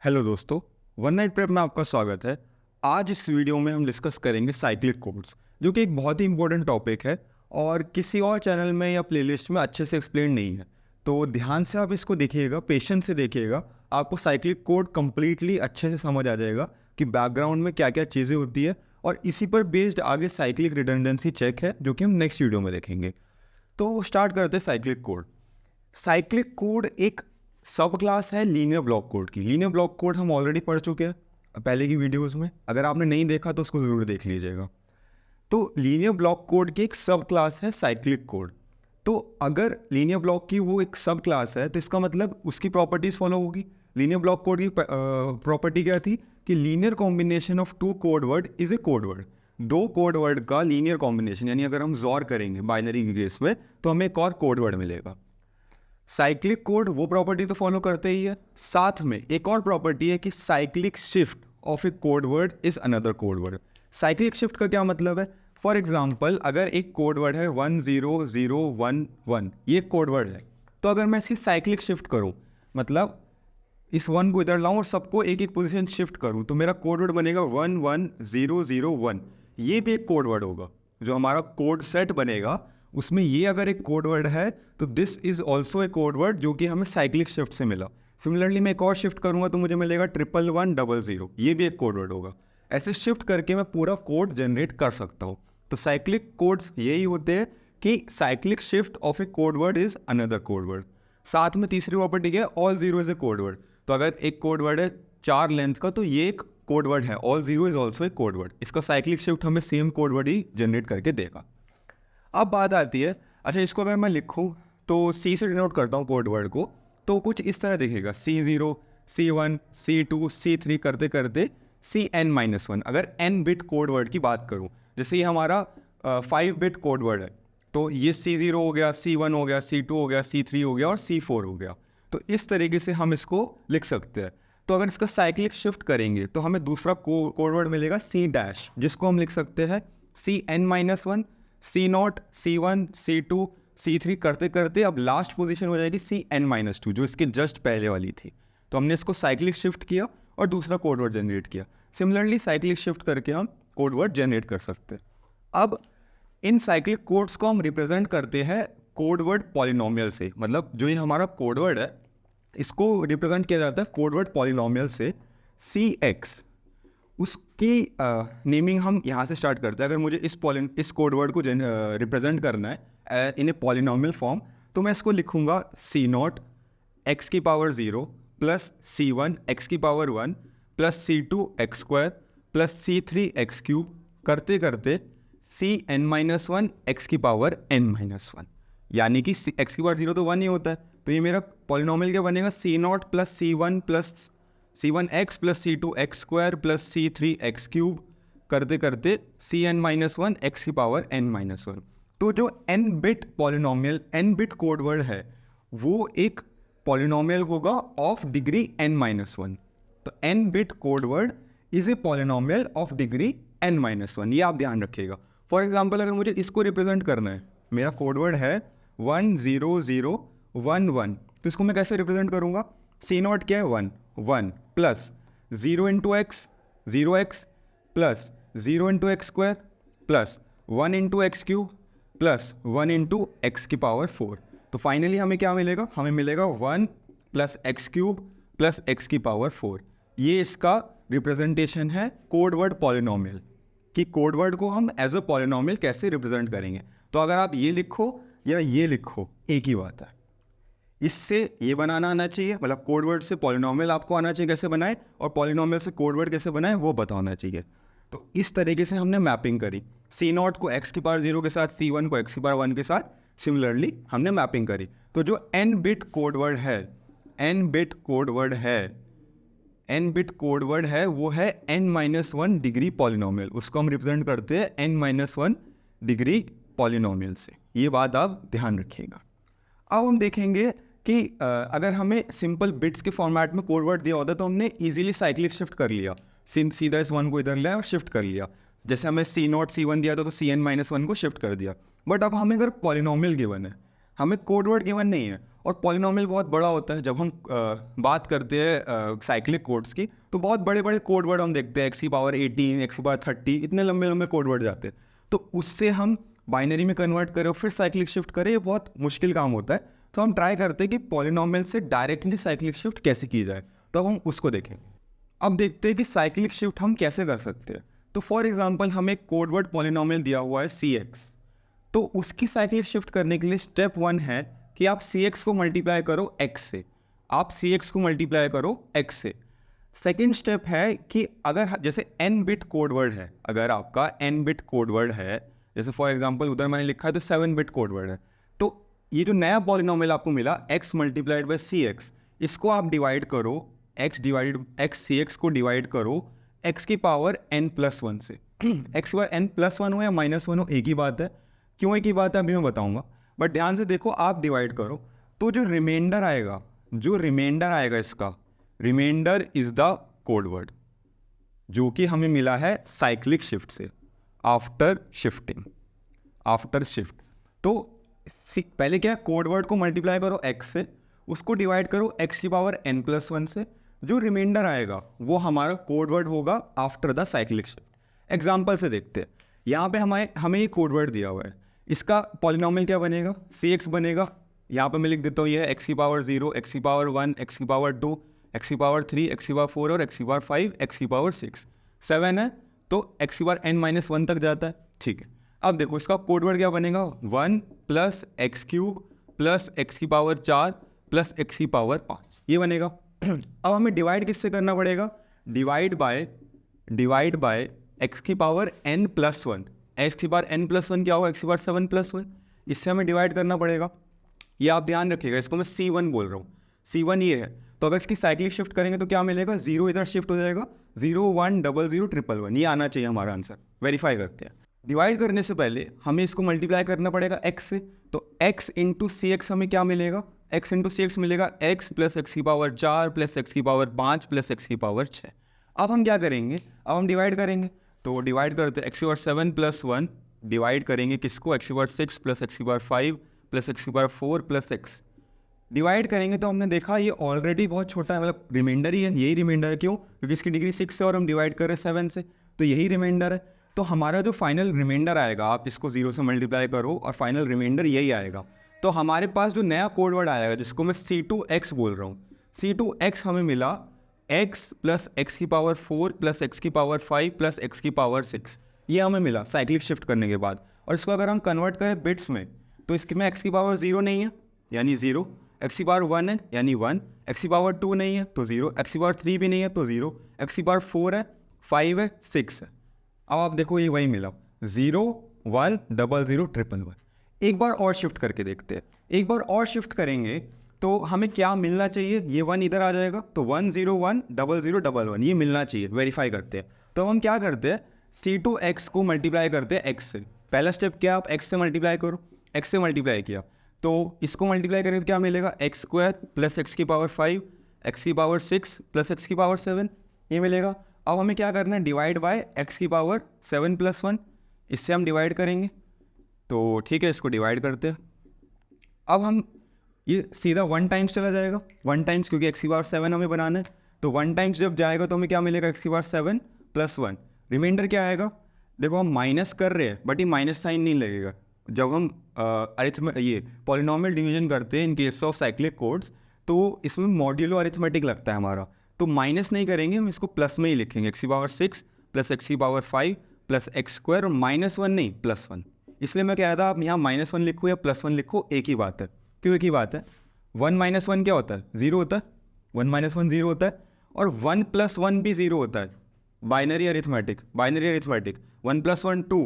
Hello दोस्तों, one night prep में आपका स्वागत है। आज इस वीडियो में हम डिस्कस करेंगे साइक्लिक कोड्स, जो कि एक बहुत ही इंपॉर्टेंट टॉपिक है और किसी और चैनल में या प्लेलिस्ट में अच्छे से एक्सप्लेन नहीं है। तो ध्यान से आप इसको देखिएगा, पेशेंस से देखिएगा, आपको साइक्लिक कोड कम्प्लीटली अच्छे से समझ आ जाएगा कि बैकग्राउंड में क्या क्या चीज़ें होती है और इसी पर बेस्ड आगे साइक्लिक रिडंडेंसी चेक है, जो कि हम नेक्स्ट वीडियो में देखेंगे। तो स्टार्ट करते हैं साइक्लिक कोड। साइक्लिक कोड एक सब क्लास है लीनियर ब्लॉक कोड की। लीनियर ब्लॉक कोड हम ऑलरेडी पढ़ चुके हैं पहले की वीडियोस में। अगर आपने नहीं देखा तो उसको ज़रूर देख लीजिएगा। तो लीनियर ब्लॉक कोड की एक सब क्लास है साइक्लिक कोड। तो अगर लीनियर ब्लॉक की वो एक सब क्लास है तो इसका मतलब उसकी प्रॉपर्टीज़ फॉलो होगी। लीनियर ब्लॉक कोड की प्रॉपर्टी क्या थी कि linear combination of two code word is a code word. दो कोड वर्ड का लीनियर कॉम्बिनेशन, यानी अगर हम जॉर करेंगे बाइनरी के केस में तो हमें एक और कोड वर्ड मिलेगा। साइक्लिक कोड वो प्रॉपर्टी तो फॉलो करते ही है, साथ में एक और प्रॉपर्टी है कि cyclic shift of A code word is another code word. Cyclic shift का क्या मतलब है? फॉर एग्जांपल, अगर एक कोड वर्ड है 10011, ये कोड वर्ड है, तो अगर मैं इसकी साइक्लिक शिफ्ट करूं, मतलब इस 1 को इधर लाऊं और सबको एक एक पोजीशन शिफ्ट करूं, तो मेरा कोड वर्ड बनेगा 11001। ये भी एक कोड वर्ड होगा। जो हमारा कोड सेट बनेगा उसमें ये अगर एक कोड वर्ड है तो this is also a code word, जो कि हमें साइक्लिक शिफ्ट से मिला। सिमिलरली मैं एक और शिफ्ट करूंगा तो मुझे मिलेगा 11100, ये भी एक कोड वर्ड होगा। ऐसे शिफ्ट करके मैं पूरा कोड जनरेट कर सकता हूँ। तो साइक्लिक कोड्स यही होते हैं कि cyclic shift of A code word is another code word. साथ में तीसरी प्रॉपर्टी क्या है? All zero is a code word. तो अगर एक कोड वर्ड है 4 लेंथ का तो ये एक कोड वर्ड है, all zero is also a code word. इसका साइक्लिक शिफ्ट हमें सेम कोड वर्ड ही जनरेट करके देगा। अब बात आती है, अच्छा इसको अगर मैं लिखूँ तो C से डिनोट करता हूँ कोड वर्ड को, तो कुछ इस तरह दिखेगा C0, C1, C2, C3 करते करते Cn-1। अगर n बिट कोड वर्ड की बात करूँ, जैसे ये हमारा 5 बिट कोड वर्ड है, तो ये C0 हो गया, C1 हो गया, C2 हो गया, C3 हो गया और C4 हो गया। तो इस तरीके से हम इसको लिख सकते हैं। तो अगर इसका साइक्लिक शिफ्ट करेंगे तो हमें दूसरा कोड वर्ड मिलेगा C', जिसको हम लिख सकते हैं Cn-1, C0, C1, C2, C3 करते करते अब लास्ट पोजीशन हो जाएगी Cn-2, जो इसके जस्ट पहले वाली थी। तो हमने इसको साइक्लिक शिफ्ट किया और दूसरा कोड वर्ड जनरेट किया। सिमिलरली साइक्लिक शिफ्ट करके हम कोड वर्ड जनरेट कर सकते हैं। अब इन साइक्लिक कोड्स को हम रिप्रेजेंट करते हैं कोड वर्ड पॉलिनोमियल से। मतलब जो ये हमारा कोड वर्ड है इसको रिप्रेजेंट किया जाता है कोड वर्ड पॉलिनोमियल से। Cx उसकी नेमिंग हम यहाँ से स्टार्ट करते हैं। अगर मुझे इस कोड वर्ड को रिप्रेजेंट करना है इन ए पॉलिनोमियल फॉर्म, तो मैं इसको लिखूँगा C0 x की पावर 0 प्लस C1 x की power 1 plus C2 x² plus C3 x³ करते करते Cn-1 x की पावर n-1, यानी कि x की पावर 0 तो 1 ही होता है। तो ये मेरा पॉलिनोमियल क्या बनेगा? C0 plus C1 plus C1x plus C2x² plus C3x³ करते करते Cn-1 x की पावर n-1। तो जो n bit polynomial, n bit code word है, वो एक पॉलिनोमियल होगा ऑफ डिग्री n-1। तो n bit code word is a polynomial of degree n-1, ये आप ध्यान रखिएगा। फॉर एग्जाम्पल, अगर मुझे इसको रिप्रेजेंट करना है, मेरा कोड वर्ड है 10011, तो इसको मैं कैसे रिप्रेजेंट करूँगा? C0 क्या है? 1 plus 0 into x 0x plus 0 into x² plus 1 into x³ plus 1 into x की पावर 4। तो फाइनली हमें क्या मिलेगा? हमें मिलेगा 1 प्लस x³ प्लस x की पावर 4। ये इसका रिप्रेजेंटेशन है कोड वर्ड पॉलिनोमियल, कि कोड वर्ड को हम एज अ पॉलिनोमियल कैसे रिप्रेजेंट करेंगे। तो अगर आप ये लिखो या ये लिखो, एक ही बात है। इससे ये बनाना आना चाहिए, मतलब कोड वर्ड से पॉलिनोमियल आपको आना चाहिए कैसे बनाए, और पॉलिनोमियल से कोड वर्ड कैसे बनाए वो बताना चाहिए। तो इस तरीके से हमने मैपिंग करी। C0 को x की पावर 0 के साथ, C1 को x की पावर 1 के साथ, सिमिलरली हमने मैपिंग करी। तो जो n बिट कोड वर्ड है, n बिट कोड वर्ड है वो है n-1 डिग्री पॉलिनोमियल। उसको हम रिप्रेजेंट करते हैं n-1 डिग्री पॉलिनोमियल से। ये बात आप ध्यान रखिएगा। अब हम देखेंगे कि अगर हमें सिंपल बिट्स के फॉर्मेट में कोड वर्ड दिया होता तो हमने इजीली साइक्लिक शिफ्ट कर लिया, सीधा इस 1 को इधर लिया और शिफ्ट कर लिया। जैसे हमें C0 C1 दिया था तो Cn-1 को शिफ्ट कर दिया। बट अब हमें अगर पॉलिनोमियल गिवन है, हमें कोड वर्ड गिवन नहीं है, और पॉलिनॉमियल बहुत बड़ा होता है। जब हम बात करते हैं साइक्लिक कोड्स की, तो बहुत बड़े बड़े कोड वर्ड हम देखते हैं, x की पावर 18, x की पावर 30, इतने लंबे लंबे कोड वर्ड जाते हैं। तो उससे हम बाइनरी में कन्वर्ट करें और फिर साइक्लिक शिफ्ट करें, ये बहुत मुश्किल काम होता है। तो हम ट्राई करते हैं कि पॉलिनॉमियल से डायरेक्टली साइक्लिक शिफ्ट कैसे की जाए, तो अब हम उसको देखेंगे। अब देखते हैं कि साइक्लिक शिफ्ट हम कैसे कर सकते हैं। तो फॉर एग्जांपल हमें कोड वर्ड पॉलिनॉमियल दिया हुआ है cx, तो उसकी साइक्लिक शिफ्ट करने के लिए स्टेप 1 है कि आप cx को मल्टीप्लाई करो x से, आप cx को मल्टीप्लाई करो x से। सेकेंड स्टेप है कि अगर जैसे n बिट कोड वर्ड है, अगर आपका n बिट कोड वर्ड है, जैसे फॉर एग्जांपल उधर मैंने लिखा है तो 7 बिट कोड वर्ड है, तो ये जो नया पॉलिनॉमियल आपको मिला x मल्टीप्लाइड बाई cx, इसको आप डिवाइड करो, x cx को डिवाइड करो x की पावर n+1 से। x की पावर n+1 हो या -1 हो, एक ही बात है। क्यों एक ही बात है अभी मैं बताऊंगा, बट ध्यान से देखो, आप डिवाइड करो तो जो रिमाइंडर आएगा इसका remainder is the code word जो कि हमें मिला है साइक्लिक शिफ्ट से, आफ्टर शिफ्ट। तो पहले क्या, कोड वर्ड को मल्टीप्लाई करो x से, उसको डिवाइड करो x की पावर n+1 से, जो रिमाइंडर आएगा वो हमारा कोड वर्ड होगा after the cyclic shift. Example से देखते हैं, यहाँ पे हमें ये कोड वर्ड दिया हुआ है, इसका पॉलिनॉमियल क्या बनेगा, cx बनेगा। यहाँ पे मैं लिख देता हूँ, ये है x की पावर 0, x की पावर 1, x की पावर 2, x की पावर 3, x की पावर 4 और x की पावर 5, x की पावर 6, 7 है तो x की पावर n-1 तक जाता है। ठीक है, अब देखो इसका कोड वर्ड क्या बनेगा, 1 + x³ प्लस x की पावर 4 प्लस x की पावर 5, ये बनेगा। अब हमें डिवाइड किससे करना पड़ेगा, डिवाइड बाय x की पावर n+1। x की पावर n+1 क्या होगा, x की पावर 7+1, इससे हमें डिवाइड करना पड़ेगा। ये आप ध्यान रखिएगा, इसको मैं C1 बोल रहा हूँ, C1 ये है। तो अगर इसकी साइक्लिक शिफ्ट करेंगे तो क्या मिलेगा, 0 इधर शिफ्ट हो जाएगा, 0 1 0 0 1 1, ये आना चाहिए हमारा आंसर। वेरीफाई करते हैं। डिवाइड करने से पहले हमें इसको मल्टीप्लाई करना पड़ेगा x से, तो x इंटू cx हमें क्या मिलेगा, x इंटू cx मिलेगा x प्लस x की पावर 4 प्लस x की पावर 5 प्लस x की पावर 6। अब हम क्या करेंगे, अब हम डिवाइड करेंगे, तो डिवाइड करते हैं, x की पावर 7 + 1 डिवाइड करेंगे किसको, x की पावर 6 प्लस x की पावर 5 प्लस x की पावर 4 प्लस x डिवाइड करेंगे। तो हमने देखा ये ऑलरेडी बहुत छोटा है, मतलब रिमाइंडर ही है, यही रिमाइंडर है। क्यों, क्योंकि इसकी डिग्री 6 है और हम डिवाइड कर रहे हैं 7 से, तो यही रिमाइंडर है। तो हमारा जो फाइनल रिमाइंडर आएगा, आप इसको 0 से मल्टीप्लाई करो और फाइनल रिमाइंडर यही आएगा। तो हमारे पास जो नया कोड वर्ड आएगा, जिसको मैं C2x बोल रहा हूँ, C2x हमें मिला x प्लस x की पावर 4 प्लस x की पावर 5 प्लस x की पावर 6, ये हमें मिला साइक्लिक शिफ्ट करने के बाद। और इसको अगर हम कन्वर्ट करें बिट्स में, तो इसके में x की पावर 0 नहीं है यानी 0, x की पावर 1 है यानी 1, x की पावर 2 नहीं है तो 0, x की पावर 3 भी नहीं है तो 0, x की पावर 4 है, 5 है, 6 है। अब आप देखो ये वही मिला, 0 1 0 0 1 1 1। एक बार और शिफ्ट करके देखते हैं, एक बार और शिफ्ट करेंगे तो हमें क्या मिलना चाहिए, ये 1 इधर आ जाएगा, तो 1 0 1 0 0 1 1 ये मिलना चाहिए। वेरीफाई करते हैं, तो हम क्या करते हैं, C2x को मल्टीप्लाई करते हैं x से। पहला स्टेप क्या, आप x से मल्टीप्लाई करो, x से मल्टीप्लाई किया तो इसको मल्टीप्लाई करेंगे तो क्या मिलेगा, x² प्लस x की पावर 5 x की पावर 6 प्लस x की पावर 7, ये मिलेगा। अब हमें क्या करना है, डिवाइड बाय x की पावर 7 + 1, इससे हम डिवाइड करेंगे। तो ठीक है, इसको डिवाइड करते हैं। अब हम ये सीधा 1 टाइम्स चला जाएगा, 1 टाइम्स, क्योंकि x की पावर 7 हमें बनाना है, तो 1 टाइम्स जब जाएगा तो हमें क्या मिलेगा, x की पावर 7 + 1, रिमाइंडर क्या आएगा। देखो हम माइनस कर रहे हैं बट ये माइनस साइन नहीं लगेगा। जब हम ये पॉलिनॉमियल डिवीजन करते हैं इन केस ऑफ साइक्लिक कोड्स, तो इसमें मॉड्यूलो अरिथमेटिक लगता है हमारा, तो माइनस नहीं करेंगे, हम इसको प्लस में ही लिखेंगे, x की पावर 6 प्लस x की पावर 5 प्लस x² और -1 नहीं +1। इसलिए मैं कह रहा था आप यहाँ -1 लिखो या +1 लिखो, एक ही बात है। क्यों एक ही बात है, 1 - 1 क्या होता है, 0 होता है, 1 - 1 0 होता है, और 1 + 1 भी 0 होता है। बाइनरी अरिथमेटिक 1 + 1 2,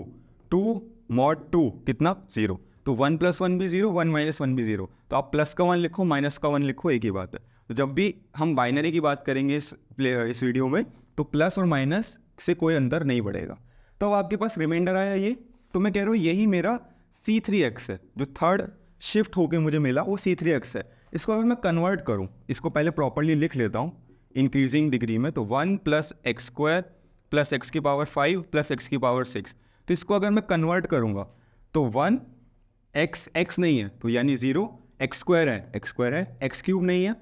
2 mod 2 कितना 0, तो 1 + 1 भी 0, 1 - 1 भी 0, तो आप प्लस का 1 लिखो माइनस का 1 लिखो, एक ही बात है। तो जब भी हम बाइनरी की बात करेंगे इस वीडियो में, तो प्लस और माइनस से कोई अंतर नहीं बढ़ेगा। तो अब आपके पास रिमाइंडर आया ये, तो मैं कह रहा हूँ यही मेरा C3x है, जो थर्ड शिफ्ट होके मुझे मिला वो C3x है। इसको अगर मैं कन्वर्ट करूँ, इसको पहले प्रॉपरली लिख लेता हूँ इंक्रीजिंग डिग्री में, तो 1 + x² प्लस x की पावर 5 प्लस x की पावर 6, तो इसको अगर मैं कन्वर्ट करूँगा तो 1 x नहीं है तो यानी 0, एक्स स्क्वायर है, एक्स स्क्वायर है, एक्स क्यूब नहीं है,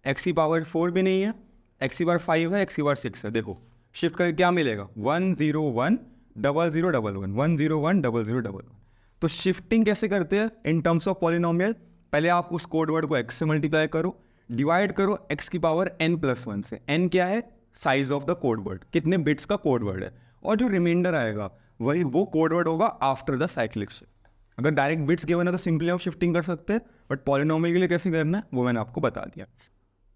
एक्स की पावर 4 भी नहीं है, एक्स की पावर 5 है, एक्स की पावर 6 है। देखो शिफ्ट करके क्या मिलेगा, 1 0 1 0 0 1 1 1 0 1 0 0 1 1। तो शिफ्टिंग कैसे करते हैं इन टर्म्स ऑफ पॉलिनोमियल, पहले आप उस कोड वर्ड को x से मल्टीप्लाई करो, डिवाइड करो x की पावर n+1 से। n क्या है, size of the code word, कितने बिट्स का कोड वर्ड है, और जो रिमाइंडर आएगा वही वो कोड वर्ड होगा आफ्टर द साइक्लिक शिफ्ट। अगर डायरेक्ट बिट्स गिवन है तो सिंपली हम शिफ्टिंग कर सकते हैं, बट पॉलिनोमियल के लिए कैसे करना है वो मैंने आपको बता दिया।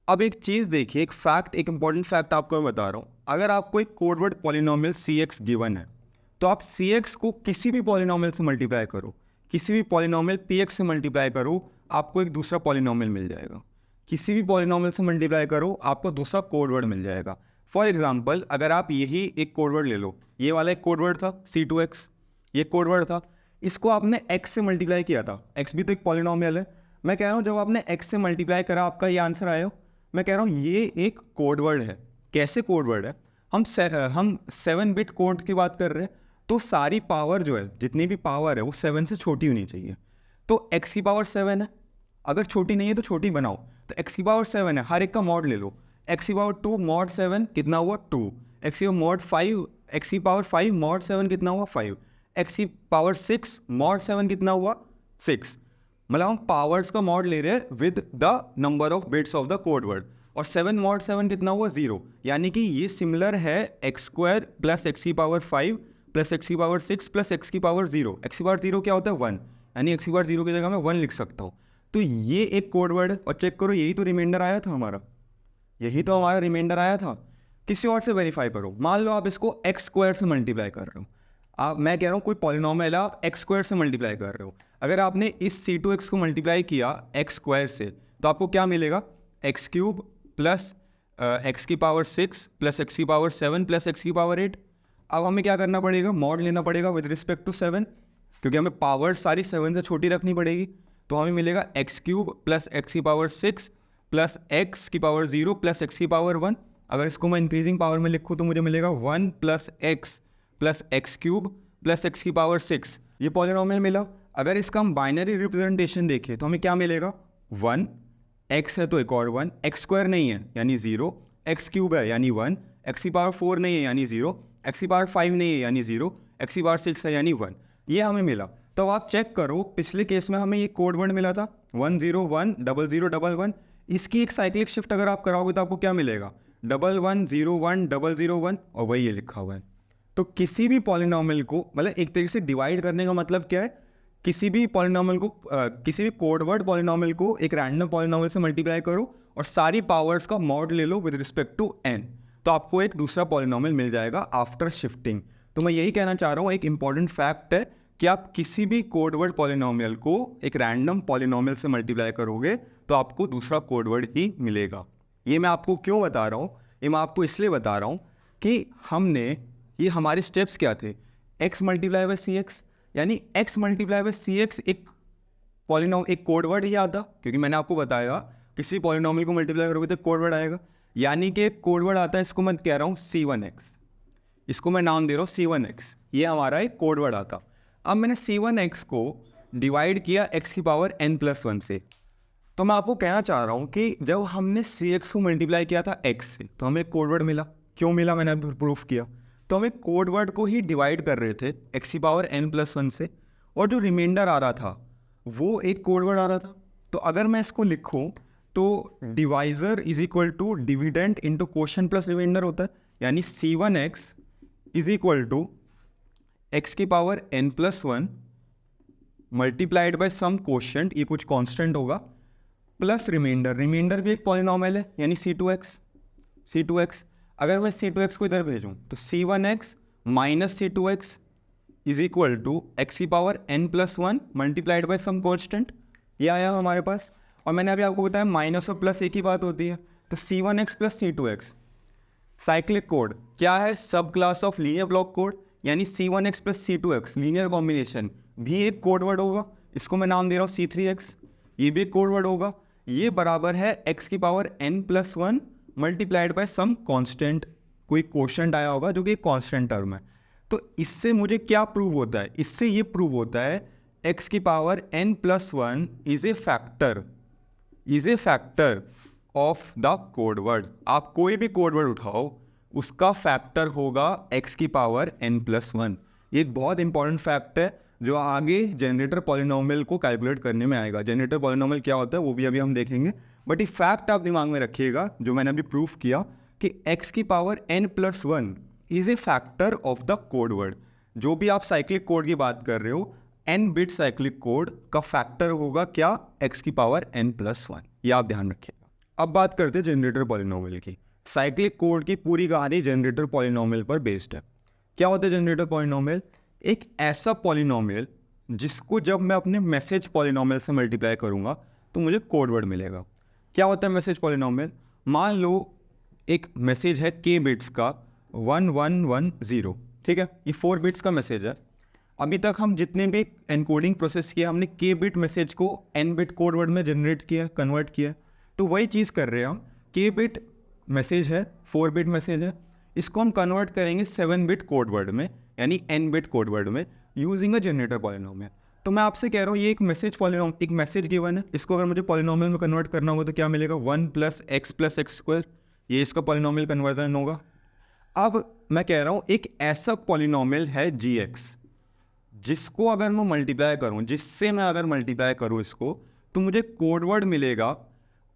अब एक चीज़ देखिए, एक फैक्ट, एक इंपॉर्टेंट फैक्ट आपको मैं बता रहा हूँ। अगर आपको एक code word polynomial cx given है तो आप cx को किसी भी पॉलिनोमियल से मल्टीप्लाई करो, किसी भी पॉलिनोमियल px से मल्टीप्लाई करो, आपको एक दूसरा पॉलिनोमियल मिल जाएगा। किसी भी पॉलिनोमियल से मल्टीप्लाई करो, आपको दूसरा कोड वर्ड मिल जाएगा। फॉर एग्जांपल अगर आप यही एक कोड वर्ड ले लो, ये वाला एक कोड वर्ड था c2x, ये कोड वर्ड था, इसको आपने x से मल्टीप्लाई किया था, x भी तो एक पॉलिनोमियल है। मैं कह रहा हूँ जब आपने x से मल्टीप्लाई करा आपका ये आंसर आया, मैं कह रहा हूँ ये एक कोड वर्ड है। कैसे कोड वर्ड है, हम 7 बिट कोड की बात कर रहे हैं, तो सारी पावर जो है, जितनी भी पावर है वो 7 से छोटी होनी चाहिए। तो x की पावर 7 है, अगर छोटी नहीं है तो छोटी बनाओ, तो x की पावर 7 है, हर एक का मॉड ले लो। x की पावर 2 मॉड 7 कितना हुआ 2, x की मॉड 5, x की पावर 5 मॉड 7 कितना हुआ 5, x की पावर 6 मॉड 7 कितना हुआ 6। मतलब हम पावर्स का मॉड ले रहे हैं with the number of bits of the code word, और 7 मॉड 7 कितना हुआ 0, यानी कि ये सिमिलर है x² प्लस x की पावर 5 प्लस x की पावर 6 प्लस x की पावर 0। x की पावर 0 क्या होता है 1, यानी x की पावर 0 की जगह मैं 1 लिख सकता हूँ। तो ये एक कोड वर्ड है, और चेक करो यही तो रिमाइंडर आया था हमारा, यही तो हमारा रिमाइंडर आया था। किसी और से वेरीफाई करो, मान लो आप इसको x² से मल्टीप्लाई कर रहे हो, मैं कह रहा हूँ कोई पॉलिनोमियल है, आप x² से मल्टीप्लाई कर रहे हो। अगर आपने इस c2x को मल्टीप्लाई किया x² से तो आपको क्या मिलेगा, x³ प्लस x की पावर 6 प्लस x की पावर 7 प्लस x की पावर 8। अब हमें क्या करना पड़ेगा, मॉड लेना पड़ेगा विद रिस्पेक्ट टू 7, क्योंकि हमें पावर सारी 7 से छोटी रखनी पड़ेगी। तो हमें मिलेगा x³ प्लस x की पावर 6 प्लस x की पावर 0 प्लस x की पावर 1। अगर इसको मैं इंक्रीजिंग पावर में लिखूँ तो मुझे मिलेगा 1 plus x plus x³ plus x की पावर 6। ये पॉलिनोमियल मिला। अगर इसका हम बाइनरी रिप्रेजेंटेशन देखें तो हमें क्या मिलेगा, 1, x है तो एक और 1, x² नहीं है यानी 0, x³ है यानी 1, x की पावर 4 नहीं है यानी 0, x की पावर 5 नहीं है यानी 0, x की पावर 6 है यानी 1। ये हमें मिला। तो आप चेक करो, पिछले केस में हमें ये कोड वर्ड मिला था 1 0 1 0 0 1 1। इसकी एक साइक्लिक शिफ्ट अगर आप कराओगे तो आपको क्या मिलेगा, 1 1 0 1 0 0 1, और वही ये लिखा हुआ है। तो किसी भी पॉलिनोमियल को, मतलब एक तरीके से डिवाइड करने का मतलब क्या है, किसी भी पॉलिनोमियल को किसी भी कोड वर्ड पॉलिनोमियल को एक रैंडम पॉलिनोमियल से मल्टीप्लाई करो और सारी पावर्स का मॉड ले लो विद रिस्पेक्ट टू n, तो आपको एक दूसरा पॉलिनोमियल मिल जाएगा आफ्टर शिफ्टिंग। तो मैं यही कहना चाह रहा हूँ, एक इंपॉर्टेंट फैक्ट है कि आप किसी भी कोड वर्ड पॉलिनोमियल को एक रैंडम पॉलिनोमियल से मल्टीप्लाई करोगे तो आपको दूसरा कोड वर्ड ही मिलेगा। ये मैं आपको क्यों बता रहा हूँ, ये मैं आपको इसलिए बता रहा हूँ कि हमने, ये हमारे स्टेप्स क्या थे, x multiply by C x, यानी x multiply by C x एक कोड वर्ड ही आता, क्योंकि मैंने आपको बताया किसी पॉलिनोमियल को मल्टीप्लाई करोगे तो कोड वर्ड आएगा, यानी कि एक कोड वर्ड आता है। इसको मैं कह रहा हूँ c1x, इसको मैं नाम दे रहा हूँ c1x, ये हमारा एक कोड वर्ड आता। अब मैंने c1x को डिवाइड किया x की पावर n+1 से, तो मैं आपको कहना चाह रहा हूँ कि जब हमने cx को मल्टीप्लाई किया था x से तो हमें कोड वर्ड मिला। क्यों मिला, मैंने अभी प्रूफ किया। तो हम एक कोड वर्ड को ही डिवाइड कर रहे थे x की पावर n+1 से, और जो रिमाइंडर आ रहा था वो एक कोड वर्ड आ रहा था। तो अगर मैं इसको लिखूं तो divisor is equal to dividend into quotient plus remainder होता है, यानी c1x is equal to x की power n+1 multiplied by some quotient, ये कुछ कांस्टेंट होगा, प्लस रिमाइंडर। रिमाइंडर भी एक पॉलिनोमियल है यानी c2x। अगर मैं c2x को इधर भेजूँ तो c1x minus c2x is equal to x की power n+1 multiplied by some constant, ये आया हमारे पास। और मैंने अभी आपको बताया माइनस और प्लस एक ही बात होती है। तो c1x plus c2x cyclic code क्या है, सब class of linear block code, यानी c1x plus c2x linear combination भी एक कोड वर्ड होगा। इसको मैं नाम दे रहा हूँ c3x, ये भी एक कोड वर्ड होगा। ये बराबर है x की power n+1 multiplied by some constant, कोई क्वोशंट आया होगा जो कि कांस्टेंट टर्म है। तो इससे मुझे क्या प्रूव होता है, इससे ये प्रूव होता है एक्स की power n plus one is a factor of the code word. आप कोई भी कोड वर्ड उठाओ, उसका फैक्टर होगा x की पावर n प्लस वन। ये एक बहुत इंपॉर्टेंट फैक्ट है जो आगे जनरेटर पॉलिनोमियल को कैलकुलेट करने में आएगा। जनरेटर पॉलिनोमियल क्या होता है वो भी अभी हम देखेंगे, बट ये फैक्ट आप दिमाग में रखिएगा जो मैंने अभी प्रूफ किया कि x की power n plus one is a factor of the code word. जो भी आप साइक्लिक कोड की बात कर रहे हो, n बिट साइक्लिक कोड का फैक्टर होगा क्या, x की पावर n प्लस वन। ये आप ध्यान रखिएगा। अब बात करते हैं जनरेटर पॉलिनोमियल की। साइक्लिक कोड की पूरी कहानी जनरेटर पॉलिनोमियल पर बेस्ड है। क्या होता है जनरेटर पॉलिनोमियल? एक ऐसा पॉलिनोमियल जिसको जब मैं अपने मैसेज पॉलिनोमियल से मल्टीप्लाई करूंगा तो मुझे कोड वर्ड मिलेगा। क्या होता है मैसेज पॉलिनोमियल? मान लो एक मैसेज है k बिट्स का 1110, ठीक है, ये 4 बिट्स का मैसेज है। अभी तक हम जितने भी एनकोडिंग प्रोसेस किया, हमने k बिट मैसेज को n बिट कोड वर्ड में जनरेट किया, कन्वर्ट किया। तो वही चीज़ कर रहे हैं हम। k बिट मैसेज है, 4 बिट मैसेज है, इसको हम कन्वर्ट करेंगे 7 बिट कोड वर्ड में, यानी n बिट कोड वर्ड में, यूजिंग अ जनरेटर पॉलिनोमियल। तो मैं आपसे कह रहा हूँ ये एक मैसेज गिवन है, इसको अगर मुझे पॉलिनोमियल में कन्वर्ट करना होगा तो क्या मिलेगा, 1 प्लस एक्स स्क्वायर, ये इसका पॉलिनोमियल कन्वर्जन होगा। अब मैं कह रहा हूँ एक ऐसा पॉलिनोमियल है gx, जिसको अगर मैं मल्टीप्लाई करूँ, जिससे मैं अगर मल्टीप्लाई करूँ इसको, तो मुझे कोड वर्ड मिलेगा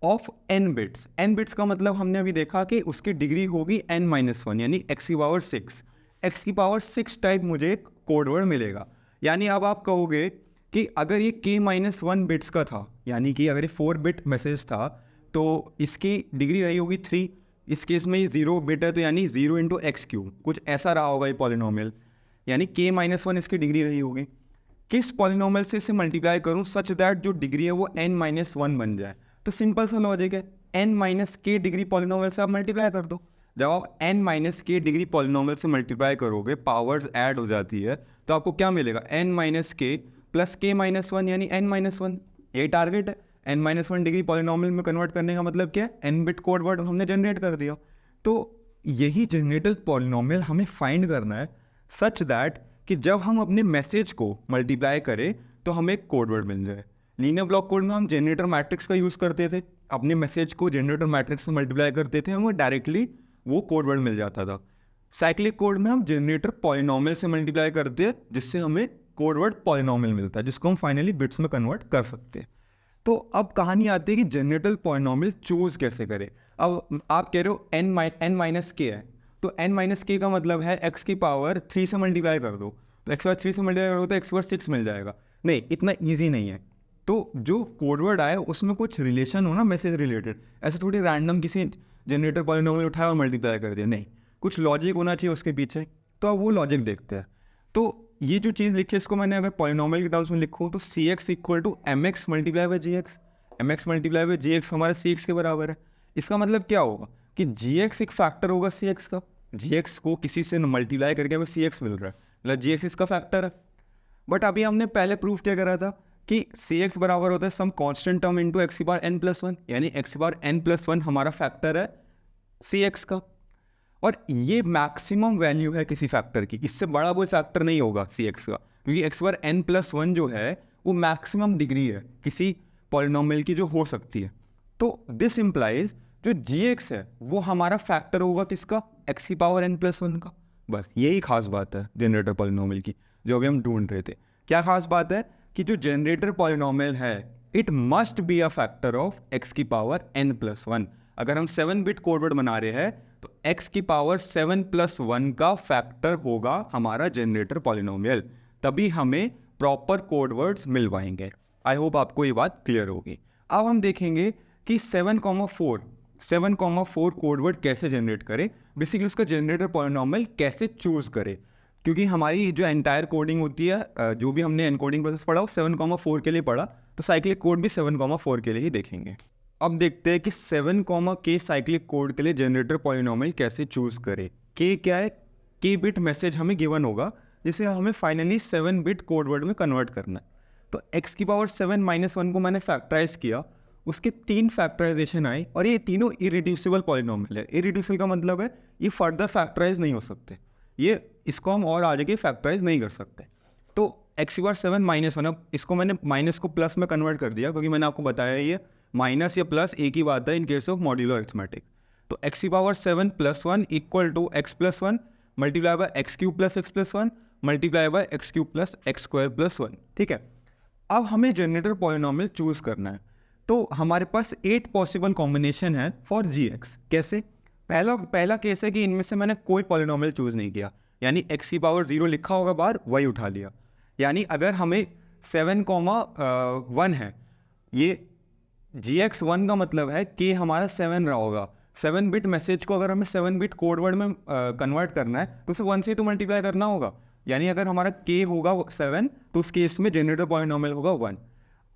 of n bits. n bits का मतलब हमने अभी देखा कि उसकी डिग्री होगी n-1, यानी x की पावर 6। x की पावर 6 टाइप मुझे एक कोड वर्ड मिलेगा। यानी अब आप कहोगे कि अगर ये k-1 बिट्स का था, यानी कि अगर ये 4 बिट मैसेज था तो इसकी डिग्री रही होगी 3। इस केस में ये 0 बिट है तो यानी 0 इंटू एक्स क्यूब, कुछ ऐसा रहा होगा ये पॉलिनोमियल, यानी k-1 इसकी डिग्री रही होगी। किस पॉलिनोमियल से इसे मल्टीप्लाई करूँ सच दैट जो डिग्री है वो n-1 बन जाए? तो सिंपल सा लॉजिक है, n-k डिग्री पॉलिनोमियल से आप मल्टीप्लाई कर दो। जब आप n-k डिग्री पॉलिनोमियल से मल्टीप्लाई करोगे, पावर्स ऐड हो जाती है, तो आपको क्या मिलेगा, n-k प्लस k-1 यानी n-1। यही टारगेट है, n-1 डिग्री पॉलिनोमियल में कन्वर्ट करने का मतलब क्या है, n बिट कोड वर्ड हमने जनरेट कर दिया। तो यही जनरेटर पॉलिनोमियल हमें फाइंड करना है सच दैट कि जब हम अपने मैसेज को मल्टीप्लाई करें तो हमें एक कोड वर्ड मिल जाए। लीनियर ब्लॉक कोड में हम जनरेटर मैट्रिक्स का यूज़ करते थे, अपने मैसेज को जनरेटर मैट्रिक्स से मल्टीप्लाई करते थे, हमें डायरेक्टली वो कोड वर्ड मिल जाता था। साइक्लिक कोड में हम जनरेटर पॉलिनोमियल से मल्टीप्लाई करते हैं, जिससे हमें कोड वर्ड पॉलिनोमियल मिलता है, जिसको हम फाइनली बिट्स में कन्वर्ट कर सकते हैं। तो अब कहानी आती है कि जनरेटर पॉलिनोमियल चूज़ कैसे करें। अब आप कह रहे हो n-k है, तो n-k का मतलब है x की पावर 3 से मल्टीप्लाई कर दो, तो x पावर 3 से मल्टीप्लाई करो तो x पावर 6 मिल जाएगा। नहीं, इतना ईजी नहीं है। तो जो कोडवर्ड आए उसमें कुछ रिलेशन हो ना, मैसेज रिलेटेड। ऐसे थोड़ी रैंडम किसी जनरेटर पॉलिनोमियल उठाया और मल्टीप्लाई कर दिया, नहीं, कुछ लॉजिक होना चाहिए उसके पीछे। तो अब वो लॉजिक देखते हैं। तो ये जो चीज़ लिखी है इसको मैंने अगर पॉलिनोमियल के टर्म्स में लिखूँ तो cx equal to mx multiply by gx, mx multiply by gx हमारा cx के बराबर है। इसका मतलब क्या होगा कि gx एक फैक्टर होगा cx का, gx को किसी से मल्टीप्लाई करके हमें cx मिल रहा है, मतलब gx इसका फैक्टर है। बट अभी हमने पहले प्रूफ क्या करा था कि cx बराबर होता है some constant term into x की पावर n+1, यानी एक्स की पावर n+1 हमारा फैक्टर है cx का। और ये मैक्सिमम वैल्यू है किसी फैक्टर की, इससे बड़ा कोई फैक्टर नहीं होगा cx का, क्योंकि x पर n+1 जो है वो मैक्सिमम डिग्री है किसी पॉलिनोमियल की जो हो सकती है। तो दिस इम्प्लाइज जो gx है वो हमारा फैक्टर होगा किसका, x की पावर n+1 का। बस यही खास बात है जनरेटर पॉलिनोमियल की जो अभी हम ढूंढ रहे थे। क्या खास बात है कि जो जनरेटर पॉलिनोमियल है it must be a factor of x की पावर n+1। अगर हम 7 बिट कोड वर्ड बना रहे हैं तो x की पावर 7+1 का फैक्टर होगा हमारा जनरेटर पॉलिनोमियल, तभी हमें प्रॉपर कोड वर्ड्स मिल पाएंगे। आई होप आपको ये बात क्लियर होगी। अब हम देखेंगे कि 7,4 कोड वर्ड कैसे जनरेट करें, बेसिकली उसका जनरेटर पॉलिनोमियल कैसे चूज़ करें, क्योंकि हमारी जो एंटायर कोडिंग होती है, जो भी हमने एनकोडिंग प्रोसेस पढ़ा वो 7,4 के लिए पढ़ा, तो साइक्लिक कोड भी 7,4 के लिए ही देखेंगे। अब देखते हैं कि 7,k साइक्लिक कोड के लिए जनरेटर पॉलिनोमियल कैसे चूज़ करें। k क्या है, k बिट मैसेज हमें गिवन होगा जिसे हमें फाइनली 7 बिट कोड वर्ड में कन्वर्ट करना है। तो x की पावर 7-1 को मैंने फैक्टराइज किया, उसके 3 फैक्टराइजेशन आए और ये तीनों इरिड्यूसिबल पॉलिनोमियल है। इरिड्यूसिबल का मतलब है ये फर्दर फैक्टराइज नहीं हो सकते, ये इसको हम और आगे के फैक्टराइज नहीं कर सकते। तो एक्स की पावर 7 माइनस 1, अब इसको मैंने माइनस को प्लस में कन्वर्ट कर दिया क्योंकि मैंने आपको बताया ये माइनस या प्लस एक ही बात है in case of modular arithmetic. तो एक्स की power 7 plus 1 equal to x plus 1 multiply by x cube plus x plus 1 multiply by x cube plus x square plus 1। ठीक है, अब हमें जनरेटर पॉलिनोमियल चूज करना है। तो हमारे पास 8 पॉसिबल कॉम्बिनेशन है फॉर जी एक्स। कैसे? पहला केस है कि इनमें से मैंने कोई पॉलिनोमियल चूज नहीं किया, यानी एक्स की पावर 0 लिखा होगा बाहर, वही उठा लिया। यानी अगर हमें 7,1 है, ये जी एक्स 1 का मतलब है कि हमारा 7 रहा होगा। 7 बिट मैसेज को अगर हमें 7 बिट कोड वर्ड में कन्वर्ट करना है तो उसे 1 से तो मल्टीप्लाई करना होगा। यानी अगर हमारा के होगा 7 तो उस केस में जनरेटर पॉलिनोमियल होगा 1।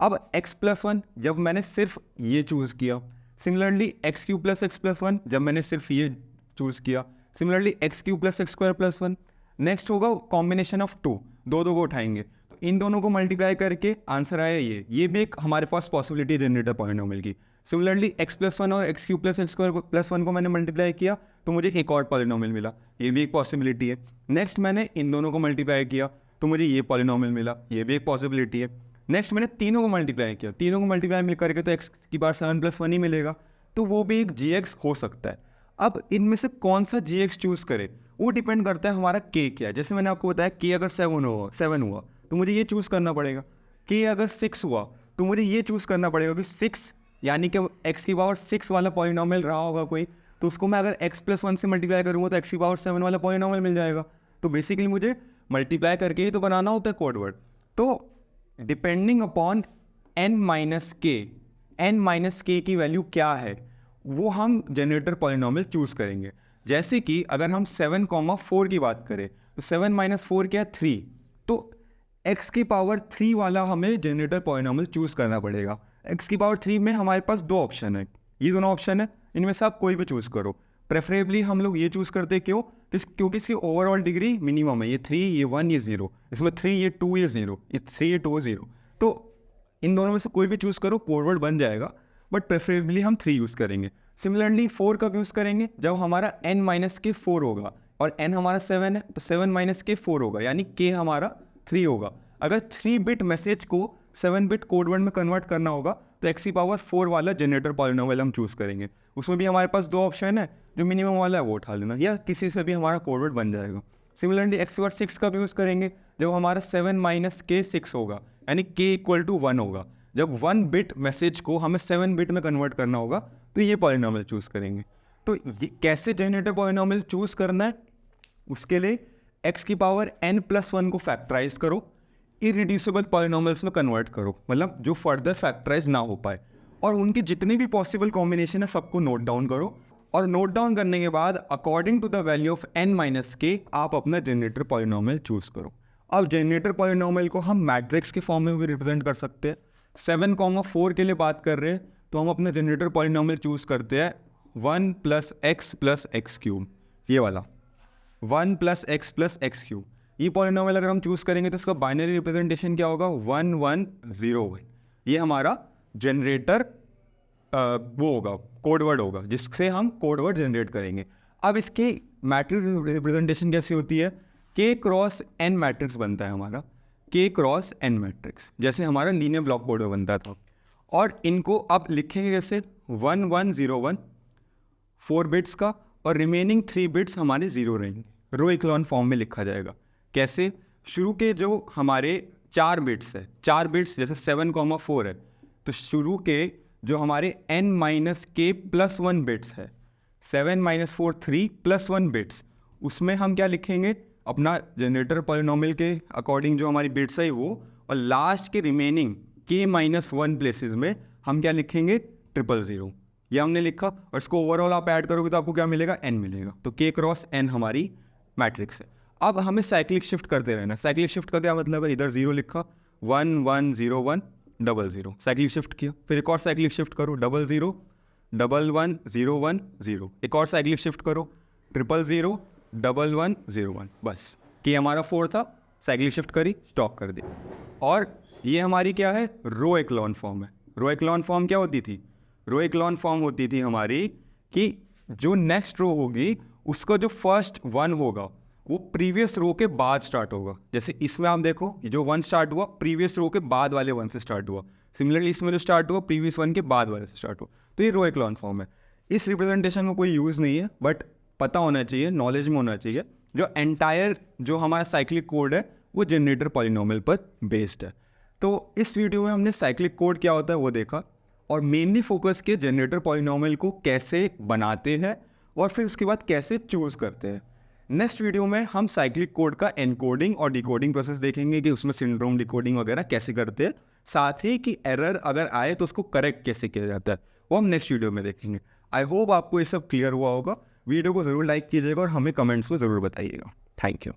अब x प्लस 1 जब मैंने सिर्फ ये चूज़ किया, similarly x Q plus x plus 1 जब मैंने सिर्फ ये चूज़ किया, similarly x Q plus x square plus 1। Next होगा कॉम्बिनेशन ऑफ 2, दो को उठाएंगे तो इन दोनों को मल्टीप्लाई करके आंसर आया ये भी एक हमारे पास पॉसिबिलिटी जनरेटर पॉलिनोमियल की। सिमिलरली एक्स प्लस 1 और x Q plus x square plus 1 को मैंने मल्टीप्लाई किया तो मुझे एक और पॉलिनोमियल मिला, ये भी एक पॉसिबिलिटी है। नेक्स्ट मैंने इन दोनों को मल्टीप्लाई किया तो मुझे ये पॉलिनोमियल मिला, ये भी एक पॉसिबिलिटी है। नेक्स्ट मैंने तीनों को मल्टीप्लाई किया, तीनों को मल्टीप्लाई मिल करके तो एक्स की पावर 7 प्लस 1 ही मिलेगा, तो वो भी एक जी एक्स हो सकता है। अब इनमें से कौन सा जी एक्स चूज़ करे वो डिपेंड करता है हमारा के क्या है। जैसे मैंने आपको बताया के अगर 7 हुआ तो मुझे ये चूज़ करना पड़ेगा, के अगर 6 हुआ तो मुझे ये चूज़ करना पड़ेगा कि 6 यानी कि एक्स की पावर 6 वाला पॉलिनोमियल रहा होगा कोई, तो उसको मैं अगर एक्स प्लस 1 से मल्टीप्लाई करूँगा तो एक्स की पावर 7 वाला पॉलिनोमियल मिल जाएगा। तो बेसिकली मुझे मल्टीप्लाई करके ही तो बनाना होता है कोड वर्ड। तो डिपेंडिंग अपॉन n माइनस के की वैल्यू क्या है वो हम जनरेटर पॉलिनोमियल चूज़ करेंगे। जैसे कि अगर हम 7,4 की बात करें तो 7 माइनस 4 क्या है 3, तो x की पावर 3 वाला हमें जनरेटर पॉलिनोमियल चूज़ करना पड़ेगा। x की पावर 3 में हमारे पास दो ऑप्शन है, ये दोनों ऑप्शन है, इनमें से आप कोई भी चूज़ करो। प्रेफरेबली हम लोग ये चूज़ करते क्यों? क्योंकि इसकी ओवरऑल डिग्री मिनिमम है, ये 3 ये 1 ये 0, इसमें 3 ये 2 ये 0, ये 3 ये 2 0। तो इन दोनों में से कोई भी चूज़ करो कोड वर्ड बन जाएगा, बट प्रेफरेबली हम 3 यूज़ करेंगे। सिमिलरली 4 कब यूज़ करेंगे? जब हमारा n माइनस के 4 होगा और n हमारा 7 है तो 7 माइनस के 4 होगा, यानी k हमारा 3 होगा। अगर 3 बिट मैसेज को 7 बिट कोड वर्ड में कन्वर्ट करना होगा तो एक्स की पावर 4 वाला जनरेटर पॉलिनोमियल हम चूज़ करेंगे। उसमें भी हमारे पास दो ऑप्शन है, जो मिनिमम वाला है वो उठा लेना, या किसी से भी हमारा कोड वर्ड बन जाएगा। सिमिलरली एक्स की पावर 6 कब यूज़ करेंगे? जब हमारा 7 माइनस के 6 होगा, यानी k इक्वल टू 1 होगा। जब 1 बिट मैसेज को हमें 7 बिट में कन्वर्ट करना होगा तो ये पॉलिनोमियल चूज़ करेंगे। तो ये कैसे जनरेटर पॉलिनोमियल चूज़ करना है? उसके लिए x की पावर n प्लस 1 को फैक्टराइज करो, इरिड्यूसिबल पॉलिनोमियल्स में कन्वर्ट करो, मतलब जो फर्दर फैक्टराइज ना हो पाए, और उनके जितने भी पॉसिबल कॉम्बिनेशन है सबको नोट डाउन करो। और नोट डाउन करने के बाद according to the value of n minus के आप अपना जनरेटर पॉलिनोमियल चूज़ करो। अब जनरेटर पॉलिनोमियल को हम मैट्रिक्स के फॉर्म में भी रिप्रेजेंट कर सकते हैं। 7,4 के लिए बात कर रहे हैं तो हम अपना जनरेटर पॉलिनोमियल चूज़ करते हैं 1 प्लस एक्स क्यूब, ये वाला 1 प्लस एक्स क्यूब। ये पॉलिनोमियल अगर हम चूज़ करेंगे तो इसका बाइनरी रिप्रेजेंटेशन क्या होगा? 1 1 0 1। ये हमारा जनरेटर वो होगा, कोड वर्ड होगा, जिससे हम कोड वर्ड जनरेट करेंगे। अब इसके मैट्रिक्स रिप्रेजेंटेशन कैसी होती है? k क्रॉस n मैट्रिक्स बनता है हमारा, k क्रॉस n मैट्रिक्स, जैसे हमारा लीनियर ब्लॉक कोड में बनता था। और इनको अब लिखेंगे कैसे? 1 1 0 1 4 बिट्स का, और रिमेनिंग 3 बिट्स हमारे 0 रहेंगे। रो इक्लॉन फॉर्म में लिखा जाएगा। कैसे? शुरू के जो हमारे 4 बिट्स है, 4 बिट्स जैसे 7,4 है, तो शुरू के जो हमारे n माइनस के प्लस 1 बिट्स है, 7 माइनस 4 3 प्लस 1 बिट्स, उसमें हम क्या लिखेंगे? अपना जनरेटर पॉलिनोमियल के अकॉर्डिंग जो हमारी बिट्स है वो, और लास्ट के रिमेनिंग k माइनस 1 प्लेसेस में हम क्या लिखेंगे? 000। ये हमने लिखा, और इसको ओवरऑल आप ऐड करोगे तो आपको क्या मिलेगा? n मिलेगा। तो k क्रॉस n हमारी मैट्रिक्स है। अब हमें साइक्लिक शिफ्ट करते रहना। साइक्लिक शिफ्ट का क्या मतलब है? इधर 0 लिखा, 1 1 0 1 0 0, साइक्लिक शिफ्ट किया, फिर एक और साइक्लिक शिफ्ट करो, 0 0 1 1 0 1 0, एक और साइक्लिक शिफ्ट करो, 0 0 1 1 0 1, बस। कि हमारा 4 था, साइक्लिक शिफ्ट करी, स्टॉप कर दी। और ये हमारी क्या है? रो एक्लॉन फॉर्म है। रो एक्लॉन फॉर्म क्या होती थी? रो एक्लॉन फॉर्म होती थी हमारी कि जो नेक्स्ट रो होगी उसका जो फर्स्ट 1 होगा वो प्रीवियस रो के बाद स्टार्ट होगा। जैसे इसमें आप देखो जो 1 स्टार्ट हुआ प्रीवियस रो के बाद वाले 1 से स्टार्ट हुआ, सिमिलरली इसमें जो स्टार्ट हुआ प्रीवियस 1 के बाद वाले से स्टार्ट हुआ। तो ये रो एक्लॉन फॉर्म है। इस रिप्रेजेंटेशन का कोई यूज़ नहीं है, बट पता होना चाहिए, नॉलेज में होना चाहिए जो एंटायर जो हमारा साइक्लिक कोड है वो जनरेटर पॉलिनोमियल पर बेस्ड है। तो इस वीडियो में हमने साइक्लिक कोड क्या होता है वो देखा, और मेनली फोकस किया जनरेटर पॉलिनोमियल को कैसे बनाते हैं और फिर उसके बाद कैसे चूज़ करते हैं। नेक्स्ट वीडियो में हम साइक्लिक कोड का एनकोडिंग और डिकोडिंग प्रोसेस देखेंगे कि उसमें सिंड्रोम डिकोडिंग वगैरह कैसे करते हैं, साथ ही कि एरर अगर आए तो उसको करेक्ट कैसे किया जाता है वो हम नेक्स्ट वीडियो में देखेंगे। आई होप आपको ये सब क्लियर हुआ होगा। वीडियो को ज़रूर लाइक कीजिएगा और हमें कमेंट्स में ज़रूर बताइएगा। Thank you.